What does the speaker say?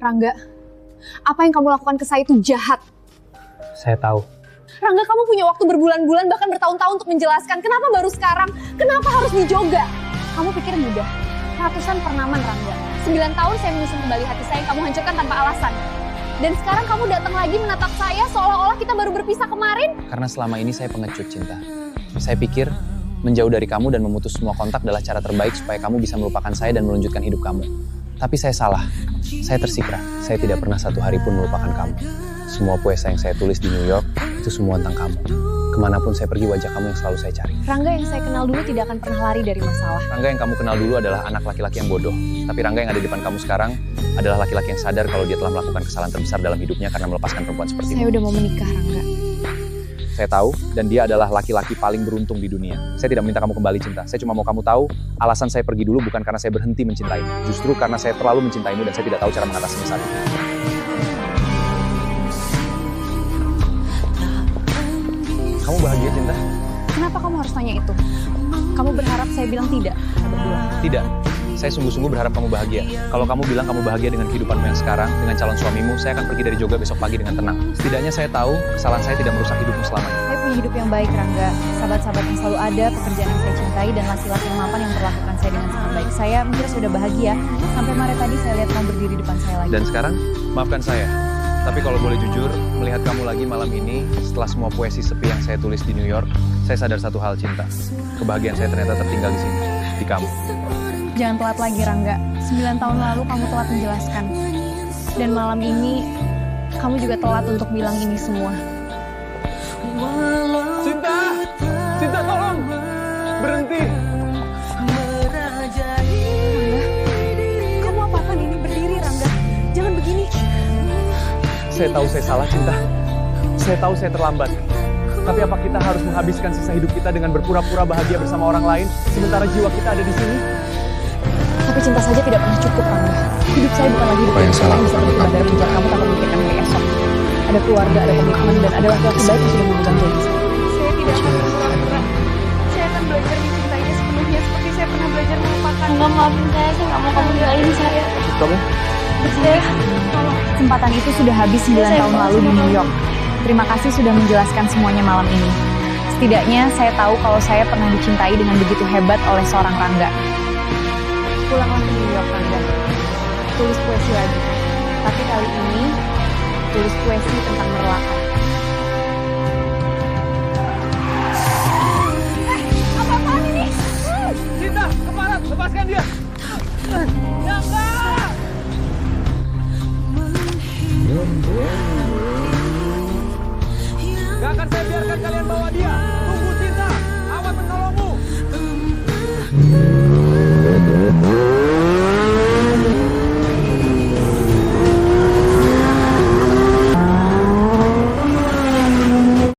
Rangga, apa yang kamu lakukan ke saya itu jahat. Saya tahu. Rangga, kamu punya waktu berbulan-bulan bahkan bertahun-tahun untuk menjelaskan. Kenapa baru sekarang? Kenapa harus dijoga? Kamu pikir mudah? Ratusan pernaman, Rangga. 9 tahun saya menyusun kembali hati saya yang kamu hancurkan tanpa alasan. Dan sekarang kamu datang lagi menatap saya seolah-olah kita baru berpisah kemarin. Karena selama ini saya pengecut, Cinta. Saya pikir menjauh dari kamu dan memutus semua kontak adalah cara terbaik supaya kamu bisa melupakan saya dan melanjutkan hidup kamu. Tapi saya salah. Saya tersikra. Saya tidak pernah satu hari pun melupakan kamu. Semua puasa yang saya tulis di New York, itu semua tentang kamu. Kemanapun saya pergi, wajah kamu yang selalu saya cari. Rangga yang saya kenal dulu tidak akan pernah lari dari masalah. Rangga yang kamu kenal dulu adalah anak laki-laki yang bodoh. Tapi Rangga yang ada di depan kamu sekarang adalah laki-laki yang sadar kalau dia telah melakukan kesalahan terbesar dalam hidupnya karena melepaskan perempuan seperti Saya udah mau menikah, Rangga. Saya tahu, dan dia adalah laki-laki paling beruntung di dunia. Saya tidak meminta kamu kembali, Cinta. Saya cuma mau kamu tahu, alasan saya pergi dulu bukan karena saya berhenti mencintaimu. Justru karena saya terlalu mencintaimu dan saya tidak tahu cara mengatasinya saat itu. Kamu bahagia, Cinta? Kenapa kamu harus tanya itu? Kamu berharap saya bilang tidak? Kita berdua. Tidak. Saya sungguh-sungguh berharap kamu bahagia. Kalau kamu bilang kamu bahagia dengan kehidupanmu yang sekarang, dengan calon suamimu, saya akan pergi dari Jogja besok pagi dengan tenang. Setidaknya saya tahu kesalahan saya tidak merusak hidupmu selamanya. Saya punya hidup yang baik, Rangga. Sahabat-sahabat yang selalu ada, pekerjaan yang saya cintai, dan laki-laki yang mapan yang memperlakukan saya dengan sangat baik. Saya mikir sudah bahagia, sampai kemarin tadi saya lihat kamu berdiri di depan saya lagi. Dan sekarang, maafkan saya. Tapi kalau boleh jujur, melihat kamu lagi malam ini, setelah semua puisi sepi yang saya tulis di New York, saya sadar satu hal, Cinta. Kebahagiaan saya ternyata tertinggal di sini, di kamu. Jangan telat lagi, Rangga. 9 tahun lalu kamu telat menjelaskan. Dan malam ini, kamu juga telat untuk bilang ini semua. Cinta! Cinta, tolong! Berhenti! Rangga, kamu apa-apaan ini? Berdiri, Rangga. Jangan begini. Saya tahu saya salah, Cinta. Saya tahu saya terlambat. Tapi apa kita harus menghabiskan sisa hidup kita dengan berpura-pura bahagia bersama orang lain, sementara jiwa kita ada di sini? Tapi cinta saja tidak pernah cukup, Rangga. Hidup saya bukan lagi hidup yang salah bisa pergi ke bandara penjara kamu tanpa memikirkan hari esok. Ada keluarga, ada komitmen, dan ada laki-laki baik yang sudah memegang janji saya. Saya tidak akan berpura-pura. Saya akan belajar mencintainya sepenuhnya seperti saya pernah belajar melupakan. Enggak, maafin saya nggak mau kamu tinggalin saya. Kamu? Saya, tolong. Kesempatan itu sudah habis 9 tahun lalu di New York. Terima kasih sudah menjelaskan semuanya malam ini. Setidaknya saya tahu kalau saya pernah dicintai dengan begitu hebat oleh seorang Rangga. Pulanglah ke New York, Rangga. Tulis puisi lagi. Tapi kali ini, tulis puisi tentang merelakan. Apa-apaan ini? Cinta, kepala, lepaskan dia! Ya enggak! Gak akan saya biarkan kalian bawa dia!